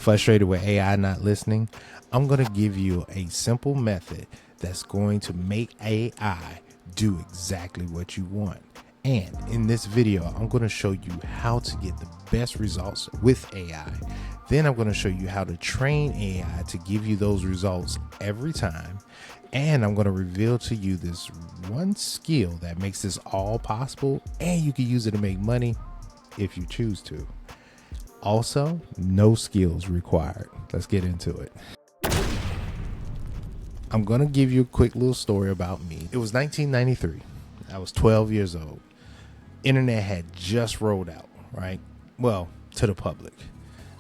Frustrated with AI not listening? I'm going to give you a simple method that's going to make AI do exactly what you want. And in this video, I'm going to show you how to get the best results with AI. Then I'm going to show you how to train AI to give you those results every time. And I'm going to reveal to you this one skill that makes this all possible, and you can use it to make money if you choose to. Also, no skills required. Let's get into it. I'm going to give you a quick little story about me. It was 1993. I was 12 years old. Internet had just rolled out, right? Well, to the public.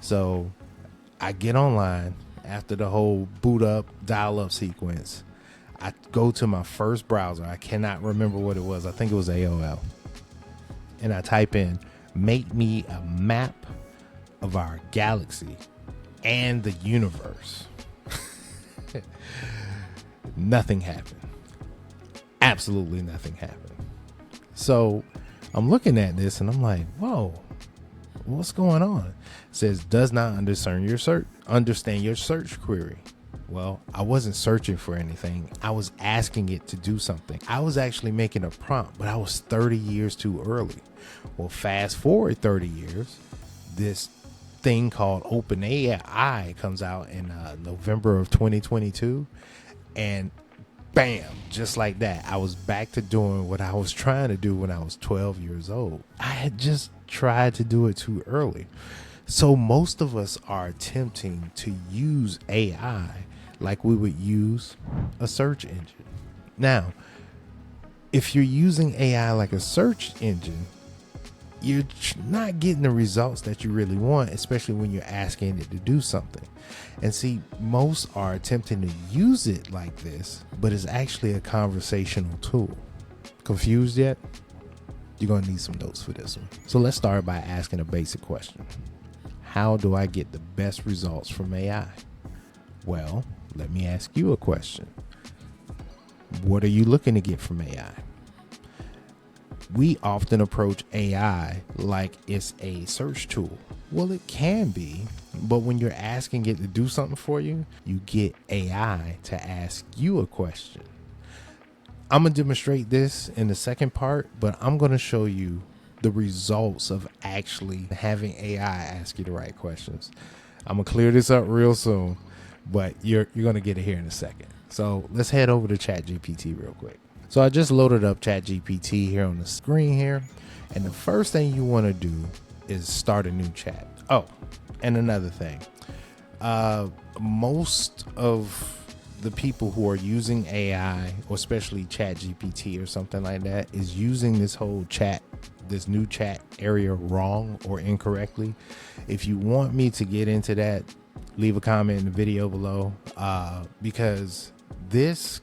So I get online after the whole boot up, dial up sequence. I go to my first browser. I cannot remember what it was. I think it was AOL. And I type in, make me a map of our galaxy and the universe. Nothing happened. Absolutely nothing happened. So I'm looking at this and I'm like, whoa, what's going on? It says does not understand your search query. Well, I wasn't searching for anything. I was asking it to do something. I was actually making a prompt, but I was 30 years too early. Well, fast forward 30 years, this thing called OpenAI comes out in November of 2022, and bam, just like that, I was back to doing what I was trying to do when I was 12 years old. I had just tried to do it too early. So most of us are attempting to use AI like we would use a search engine. Now, if you're using AI like a search engine, you're not getting the results that you really want, especially when you're asking it to do something. And see, most are attempting to use it like this, but it's actually a conversational tool. Confused yet? You're going to need some notes for this one. So let's start by asking a basic question. How do I get the best results from AI? Well, let me ask you a question. What are you looking to get from AI? We often approach AI like it's a search tool. Well, it can be, but when you're asking it to do something for you, you get AI to ask you a question. I'm going to demonstrate this in the second part, but I'm going to show you the results of actually having AI ask you the right questions. I'm going to clear this up real soon, but you're going to get it here in a second. So let's head over to ChatGPT real quick. So I just loaded up ChatGPT here on the screen here. And the first thing you want to do is start a new chat. Oh, and another thing. Most of the people who are using AI, or especially ChatGPT or something like that, is using this whole chat, this new chat area wrong or incorrectly. If you want me to get into that, leave a comment in the video below, because this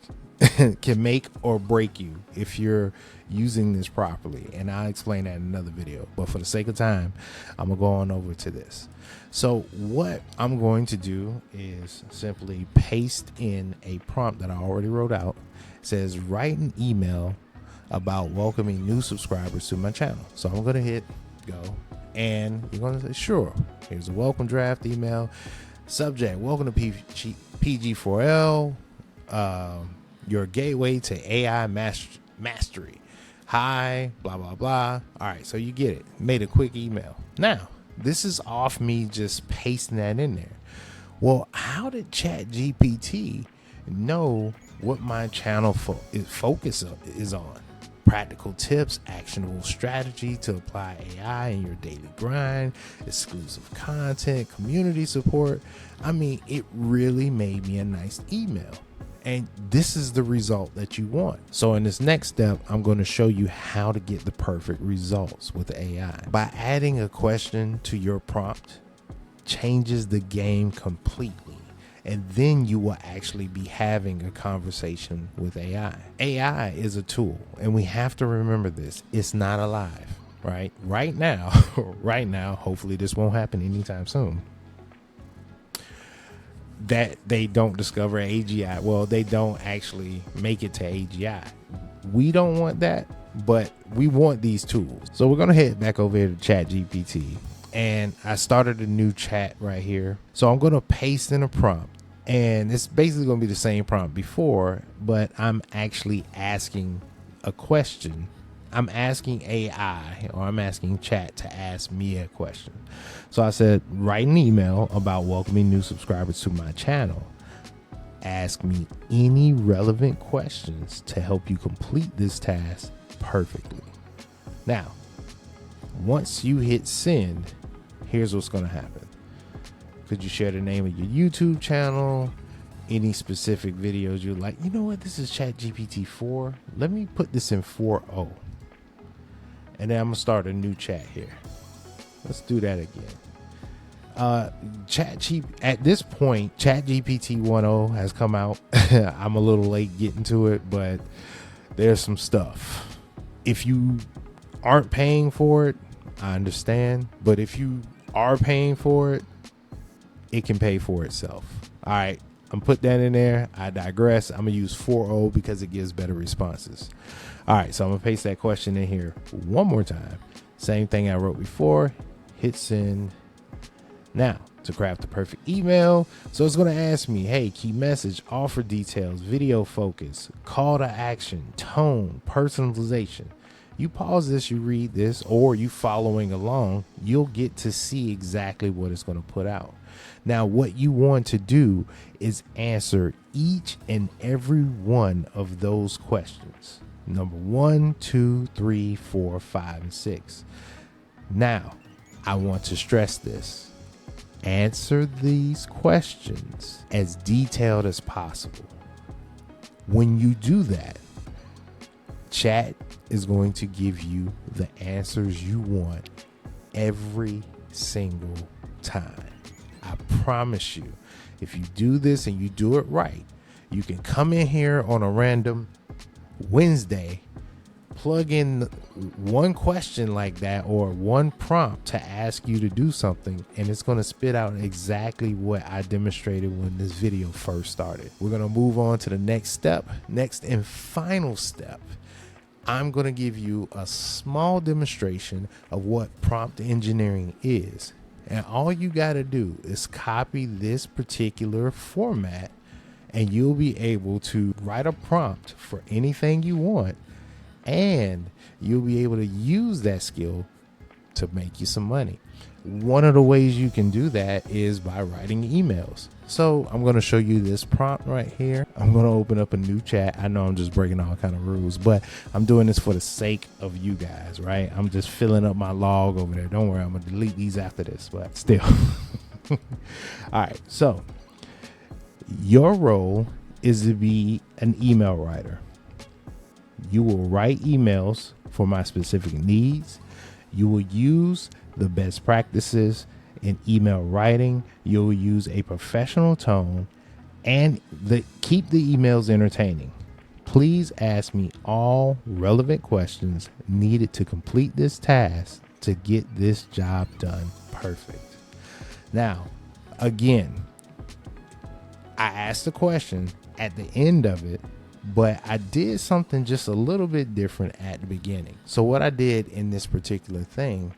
can make or break you if you're using this properly, and I'll explain that in another video, but for the sake of time, I'm gonna go on over to this. So what I'm going to do is simply paste in a prompt that I already wrote out. It says write an email about welcoming new subscribers to my channel. So I'm gonna hit go, and you're gonna say sure. Here's a welcome draft email. Subject: welcome to PG4L, your gateway to AI mastery. Hi, blah, blah, blah. All right, so you get it. Made a quick email. Now, this is off me just pasting that in there. Well, how did ChatGPT know what my channel focus is on? Practical tips, actionable strategy to apply AI in your daily grind, exclusive content, community support. I mean, it really made me a nice email. And this is the result that you want. So in this next step, I'm going to show you how to get the perfect results with AI. By adding a question to your prompt, changes the game completely. And then you will actually be having a conversation with AI. AI is a tool, and we have to remember this. It's not alive, right? Right now, hopefully this won't happen anytime soon, that they don't discover AGI. Well, they don't actually make it to AGI. We don't want that, but we want these tools. So we're going to head back over here to ChatGPT. and I started a new chat right here. So I'm going to paste in a prompt, and it's basically going to be the same prompt before, but I'm actually asking a question. I'm asking AI, or I'm asking chat to ask me a question. So I said, write an email about welcoming new subscribers to my channel. Ask me any relevant questions to help you complete this task perfectly. Now, once you hit send, here's what's going to happen. Could you share the name of your YouTube channel? Any specific videos you like? You know what? This is ChatGPT 4. Let me put this in 4.0. And then I'm going to start a new chat here. Let's do that again. At this point, ChatGPT 1.0 has come out. I'm a little late getting to it, but there's some stuff. If you aren't paying for it, I understand. But if you are paying for it, it can pay for itself. All right, I'm put that in there. I digress. I'm gonna use 4.0 because it gives better responses. All right, so I'm gonna paste that question in here one more time. Same thing I wrote before. Hit send. Now, to craft the perfect email. So it's going to ask me, hey, key message, offer details, video focus, call to action, tone, personalization. You pause this, you read this, or you following along, you'll get to see exactly what it's going to put out. Now, what you want to do is answer each and every one of those questions. Number 1, 2, 3, 4, 5, and 6. Now, I want to stress this. Answer these questions as detailed as possible. When you do that, chat is going to give you the answers you want every single time. I promise you, if you do this and you do it right, you can come in here on a random Wednesday, plug in one question like that or one prompt to ask you to do something, and it's going to spit out exactly what I demonstrated when this video first started. We're going to move on to the next step. Next and final step, I'm going to give you a small demonstration of what prompt engineering is. And all you got to do is copy this particular format, and you'll be able to write a prompt for anything you want. And you'll be able to use that skill to make you some money. One of the ways you can do that is by writing emails. So I'm going to show you this prompt right here. I'm going to open up a new chat. I know I'm just breaking all kind of rules, but I'm doing this for the sake of you guys, right? I'm just filling up my log over there. Don't worry, I'm going to delete these after this, but still. All right. So your role is to be an email writer. You will write emails for my specific needs. You will use the best practices in email writing. You'll use a professional tone and keep the emails entertaining. Please ask me all relevant questions needed to complete this task to get this job done perfect. Now, again, I asked the question at the end of it, but I did something just a little bit different at the beginning. So what I did in this particular thing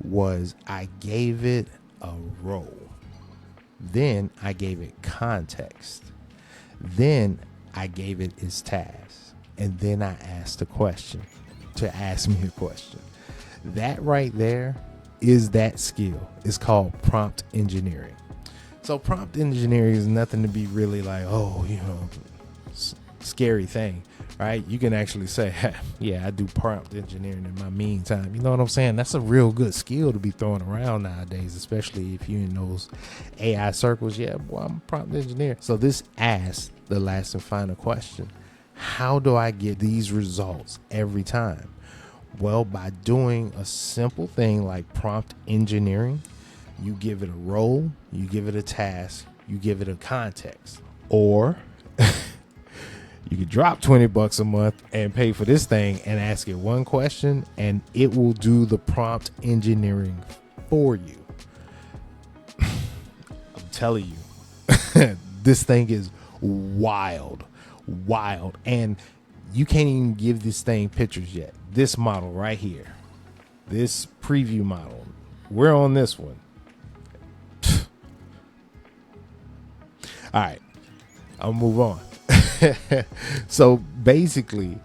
was I gave it a role. Then I gave it context. Then I gave it its task. And then I asked a question to ask me a question. That right there is that skill. It's called prompt engineering. So prompt engineering is nothing to be really like, oh, scary thing, right? You can actually say, yeah, I do prompt engineering in my meantime. You know what I'm saying? That's a real good skill to be throwing around nowadays, especially if you're in those AI circles. Yeah, boy, I'm a prompt engineer. So this asks the last and final question. How do I get these results every time? Well, by doing a simple thing like prompt engineering. You give it a role, you give it a task, you give it a context. Or you could drop $20 a month and pay for this thing and ask it one question, and it will do the prompt engineering for you. I'm telling you, this thing is wild. And you can't even give this thing pictures yet. This model right here, this preview model, we're on this one. All right, I'll move on. So basically,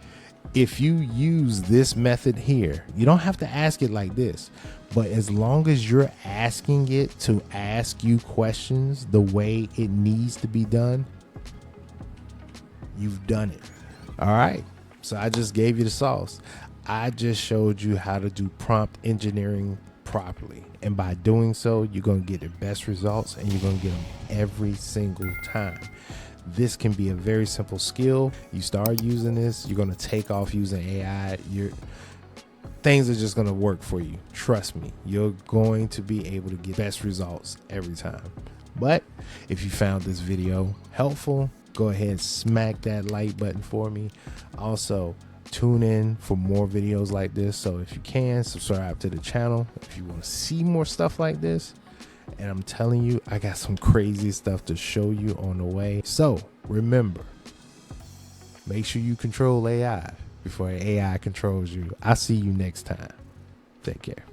if you use this method here, you don't have to ask it like this, but as long as you're asking it to ask you questions the way it needs to be done, you've done it. All right. So I just gave you the sauce. I just showed you how to do prompt engineering properly. And by doing so, you're going to get the best results, and you're going to get them every single time. This can be a very simple skill. You start using this, you're going to take off using AI. Things are just going to work for you. Trust me, you're going to be able to get best results every time. But if you found this video helpful, go ahead and smack that like button for me. Also, tune in for more videos like this. So if you can, subscribe to the channel if you want to see more stuff like this. And I'm telling you, I got some crazy stuff to show you on the way. So remember, make sure you control AI before AI controls you. I'll see you next time. Take care.